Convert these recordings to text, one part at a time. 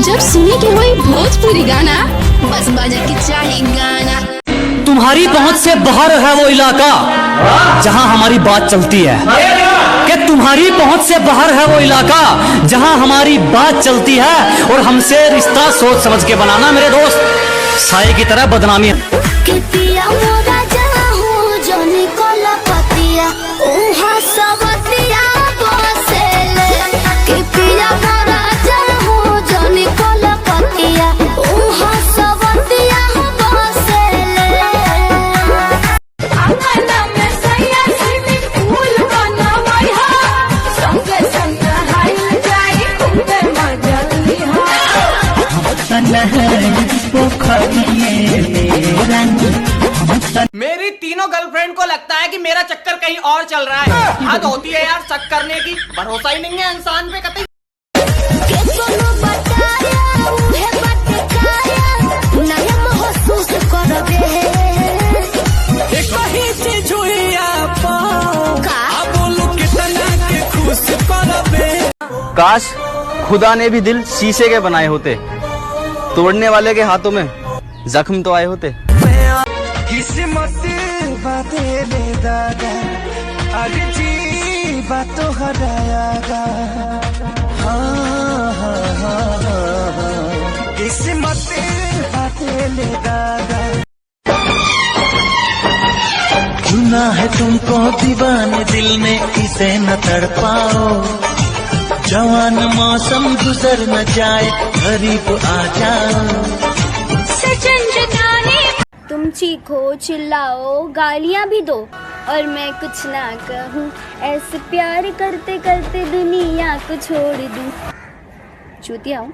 जब सुने के होई भोजपुरी गाना, बस बजे के चाहे गाना। तुम्हारी पहुंच से बाहर है वो इलाका जहां हमारी बात चलती है, कि तुम्हारी पहुंच से बाहर है वो इलाका जहां हमारी बात चलती है। और हमसे रिश्ता सोच समझ के बनाना मेरे दोस्त, साये की तरह बदनामी है। मेरी तीनों गर्लफ्रेंड को लगता है कि मेरा चक्कर कहीं और चल रहा है। हद होती है यार शक करने की, भरोसा ही नहीं है इंसान पे कतई। काश खुदा ने भी दिल शीशे के बनाए होते, तोड़ने वाले के हाथों में जख्म तो आए होते। किस्मत बातें ले दादा, आज जी बातों हरायागा। किस्मत बातें ले दादा, चुना है तुमको दीवाने दिल में, इसे न तड़पाओ। जवान मौसम गुजर न जाए, गरीब आ जाओ। तुम चीखो चिल्लाओ गालियां भी दो और मैं कुछ ना कहूँ, ऐसे प्यार करते करते दुनिया को छोड़ दूँ। चूतिया हूँ।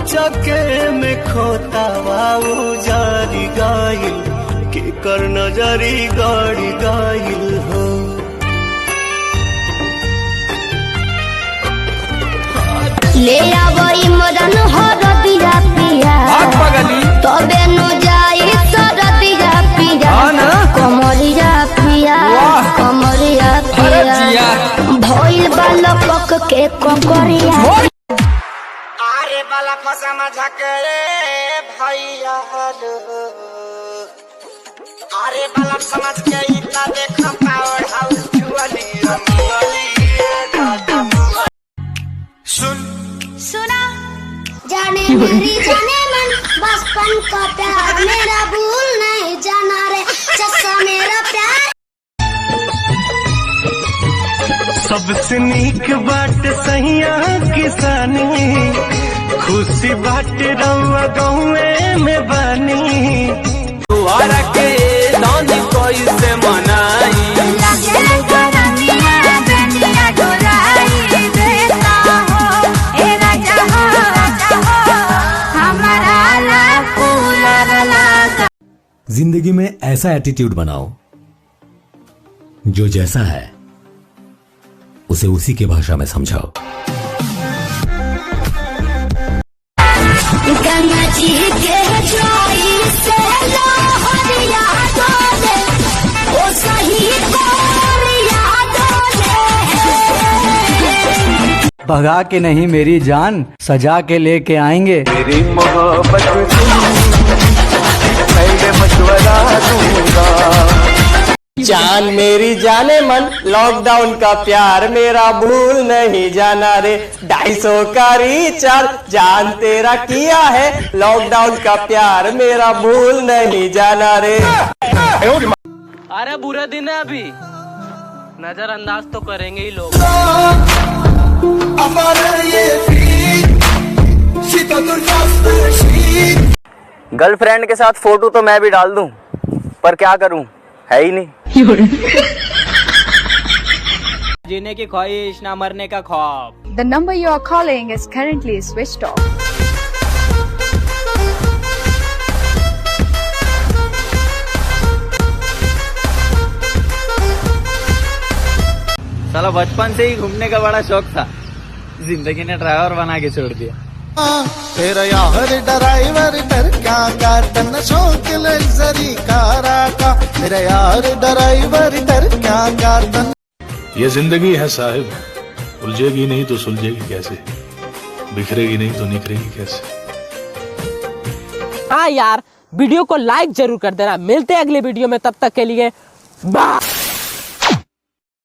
चके में खोता वाऊ जारी गाइल, के कर नजरी गाड़ी गाइल हो। ले आवई मदन हरदिया पिया, तबे न जाई सरदिया पिया। कमरिया पिया, कमरिया पिया, भइल बालक के ककरिया। अरे बाला फसा मजा करे भैया, अरे बाला समझ के इतना देखा पावर हाउस जुआली सुना जाने मेरी जाने मन, बचपन का प्यार मेरा भूल नहीं जाना रे, चस्सा मेरा प्यार। सबसे नीक बात सहिया किसानी, खुशी बात रउआ गौए में बानी। दुआरा के दानी कोई से मनाई, जिंदगी में ऐसा एटीट्यूड बनाओ, जो जैसा है उसे उसी की भाषा में समझाओ। गंगा जी के जोई से लोहरिया डोले, ओ सही गोरिया डोले। भगा के नहीं मेरी जान, सजा के लेके आएंगे। मेरी मोहब्बत मशवरा दूंगा। जान मेरी जाने मन, लॉकडाउन का प्यार मेरा भूल नहीं जाना रे। 250 का रिचार्ज जान तेरा किया है, लॉकडाउन का प्यार मेरा भूल नहीं जाना रे। अरे बुरे दिन है अभी, नजरअंदाज तो करेंगे ही लोग। गर्लफ्रेंड के साथ फोटो तो मैं भी डाल दूं, पर क्या करूं, है ही नहीं। जीने की ख्वाहिश ना मरने का ख्वाब। The number you are calling is currently switched off. साला बचपन से ही घूमने का बड़ा शौक था, जिंदगी ने ड्राइवर बना के छोड़ दिया। तेरा यार ड्राइवर डर क्या का, तन शौक लग्जरी कारा का। मेरा यार ड्राइवर डर क्या का, तन। ये जिंदगी है साहिब, उलझेगी नहीं तो सुलझेगी कैसे, बिखरेगी नहीं तो निखरेगी कैसे। हाँ यार, वीडियो को लाइक जरूर कर देना। मिलते हैं अगले वीडियो में, तब तक के लिए बाय।